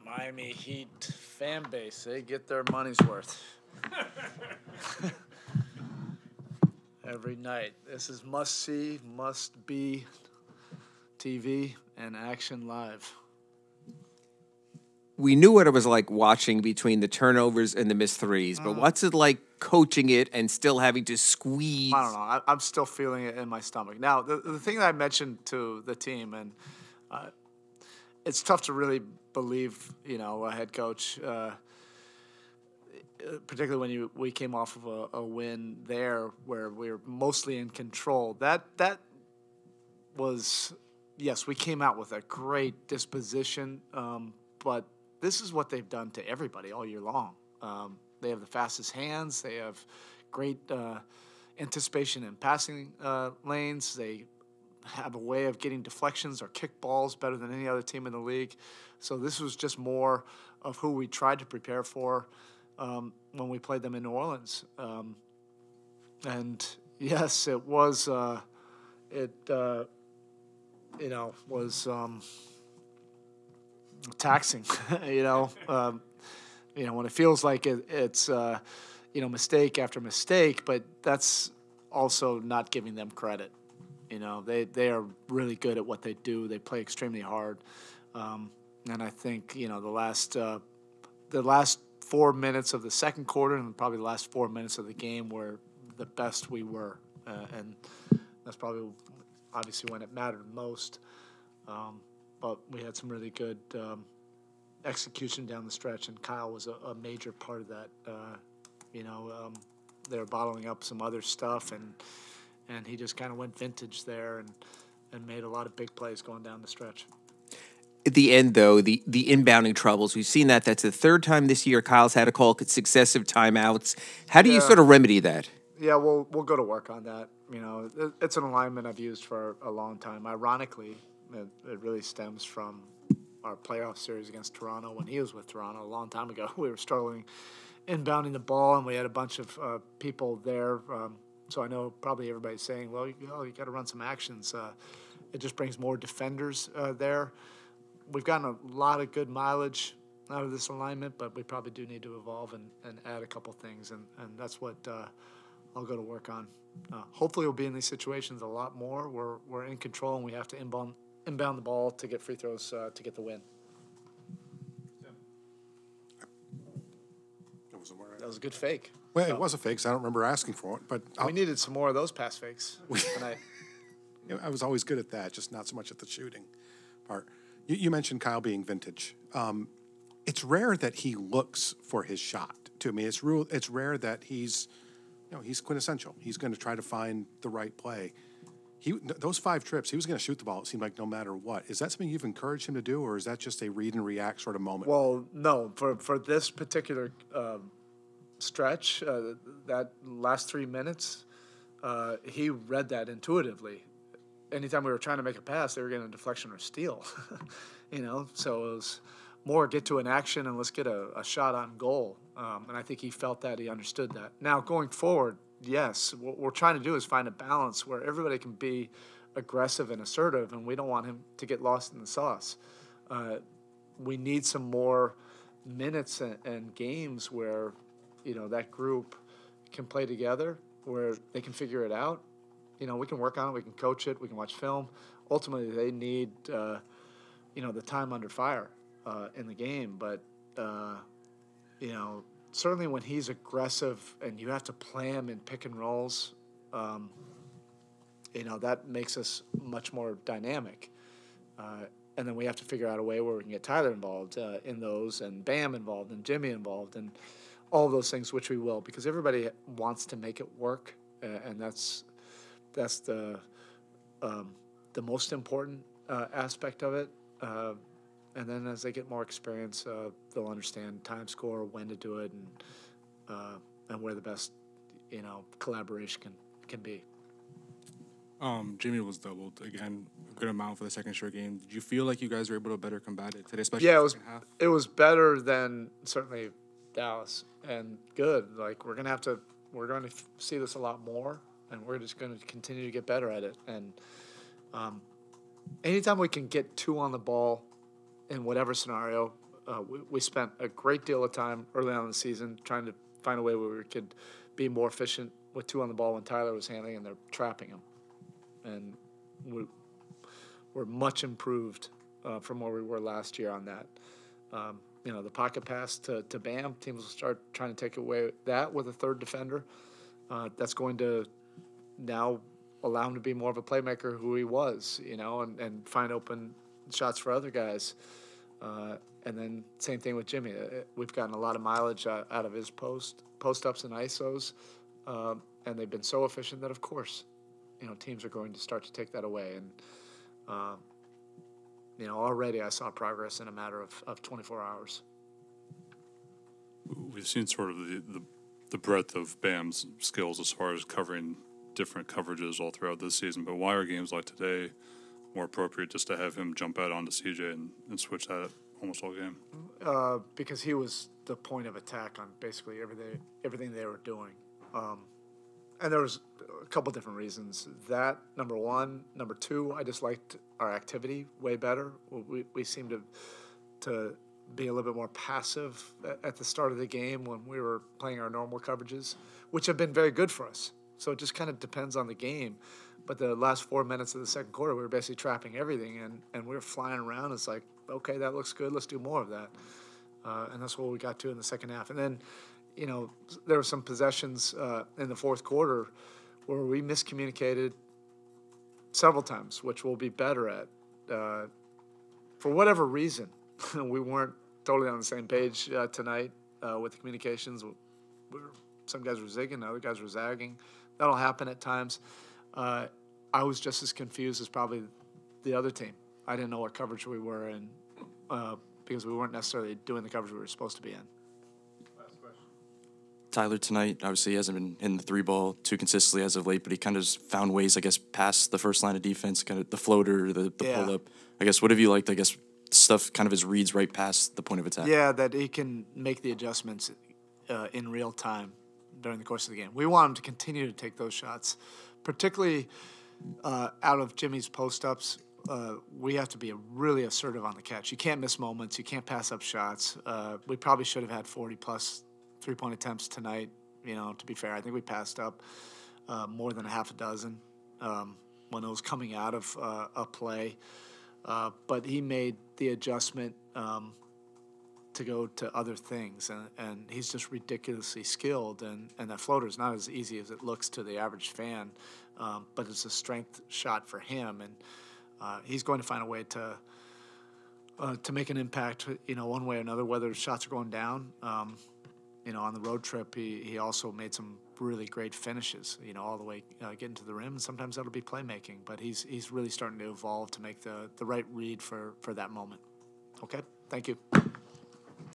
Miami Heat fan base, they get their money's worth. Every night. This is must-see, must-be TV and action live. We knew what it was like watching between the turnovers and the missed threes, but what's it like coaching it and still having to squeeze? I don't know. I'm still feeling it in my stomach. Now, the thing that I mentioned to the team, and it's tough to really believe, a head coach, particularly when we came off of a win there where we were mostly in control. That was, yes, we came out with a great disposition, but this is what they've done to everybody all year long. They have the fastest hands. They have great anticipation in passing lanes. They have a way of getting deflections or kick balls better than any other team in the league. So this was just more of who we tried to prepare for when we played them in New Orleans. And yes, it was taxing, when it feels like it's mistake after mistake, but that's also not giving them credit. They are really good at what they do. They play extremely hard, and I think the last 4 minutes of the second quarter and probably the last 4 minutes of the game were the best we were, and that's probably obviously when it mattered most. But we had some really good execution down the stretch, and Kyle was a major part of that. They were bottling up some other stuff, and he just kind of went vintage there and made a lot of big plays going down the stretch. At the end, though, the inbounding troubles, we've seen that. That's the third time this year Kyle's had to call successive timeouts. How do you sort of remedy that? Yeah, we'll go to work on that. It's an alignment I've used for a long time. Ironically, it really stems from our playoff series against Toronto when he was with Toronto a long time ago. We were struggling inbounding the ball, and we had a bunch of people there. So I know probably everybody's saying, well, you got to run some actions. It just brings more defenders there. We've gotten a lot of good mileage out of this alignment, but we probably do need to evolve and add a couple things, and that's what I'll go to work on. Hopefully we'll be in these situations a lot more. We're in control, and we have to inbound the ball to get free throws to get the win. That was a good fake. Well, it was a fake, because I don't remember asking for it. But we needed some more of those pass fakes tonight. I was always good at that, just not so much at the shooting part. You mentioned Kyle being vintage. It's rare that he looks for his shot. To me, it's rare that he's quintessential. He's going to try to find the right play. Those 5 trips, he was going to shoot the ball, it seemed like, no matter what. Is that something you've encouraged him to do, or is that just a read and react sort of moment? Well, no. For this particular stretch, that last 3 minutes, he read that intuitively. Anytime we were trying to make a pass, they were getting a deflection or steal. So it was more get to an action and let's get a shot on goal. And I think he felt that, he understood that. Now, going forward, yes, what we're trying to do is find a balance where everybody can be aggressive and assertive, and we don't want him to get lost in the sauce. We need some more minutes and games where, that group can play together, where they can figure it out. We can work on it, we can coach it, we can watch film. Ultimately, they need, the time under fire in the game. But, certainly when he's aggressive and you have to play him in pick and rolls, that makes us much more dynamic. And then we have to figure out a way where we can get Tyler involved in those, and Bam involved, and Jimmy involved, and all of those things, which we will, because everybody wants to make it work, and that's the most important aspect of it. And then as they get more experience, they'll understand time, score, when to do it, and where the best collaboration can be. Jimmy was doubled again, a good amount for the second straight game. Did you feel like you guys were able to better combat it today, especially in the second half? It was better than certainly Dallas, and good. Like we're going to see this a lot more, and we're just going to continue to get better at it. And anytime we can get 2 on the ball in whatever scenario, We spent a great deal of time early on in the season trying to find a way where we could be more efficient with 2 on the ball when Tyler was handling, and they're trapping him. And we're much improved from where we were last year on that. The pocket pass to Bam, teams will start trying to take away that with a third defender. That's going to now allow him to be more of a playmaker who he was, and find open shots for other guys. And then same thing with Jimmy. We've gotten a lot of mileage out of his post-ups and ISOs, and they've been so efficient that, of course, teams are going to start to take that away. And, already I saw progress in a matter of 24 hours. We've seen sort of the breadth of Bam's skills as far as covering different coverages all throughout this season, but why are games like today more appropriate just to have him jump out onto CJ and switch that almost all game? Because he was the point of attack on basically everything they were doing. And there was a couple different reasons. That, number one. Number two, I just liked our activity way better. We seemed to be a little bit more passive at the start of the game when we were playing our normal coverages, which have been very good for us. So it just kind of depends on the game. But the last 4 minutes of the second quarter, we were basically trapping everything, and we were flying around. It's like, okay, that looks good. Let's do more of that. And that's what we got to in the second half. And then, there were some possessions in the fourth quarter where we miscommunicated several times, which we'll be better at. For whatever reason, we weren't totally on the same page tonight with the communications. Some guys were zigging, other guys were zagging. That'll happen at times. I was just as confused as probably the other team. I didn't know what coverage we were in because we weren't necessarily doing the coverage we were supposed to be in. Last question. Tyler, tonight, obviously, he hasn't been hitting the 3-ball too consistently as of late, but he kind of found ways, I guess, past the first line of defense, kind of the floater, the pull-up. I guess, what have you liked, I guess, stuff kind of his reads right past the point of attack? Yeah, that he can make the adjustments in real time during the course of the game. We want him to continue to take those shots, particularly out of Jimmy's post-ups. We have to be really assertive on the catch. You can't miss moments. You can't pass up shots. We probably should have had 40-plus three-point attempts tonight. To be fair, I think we passed up more than a half a dozen when it was coming out of a play. But he made the adjustment to go to other things, and he's just ridiculously skilled, and that floater is not as easy as it looks to the average fan, but it's a strength shot for him, and he's going to find a way to make an impact, one way or another, whether shots are going down. On the road trip, he also made some really great finishes, all the way getting to the rim, and sometimes that'll be playmaking, but he's really starting to evolve to make the right read for that moment. Okay, thank you.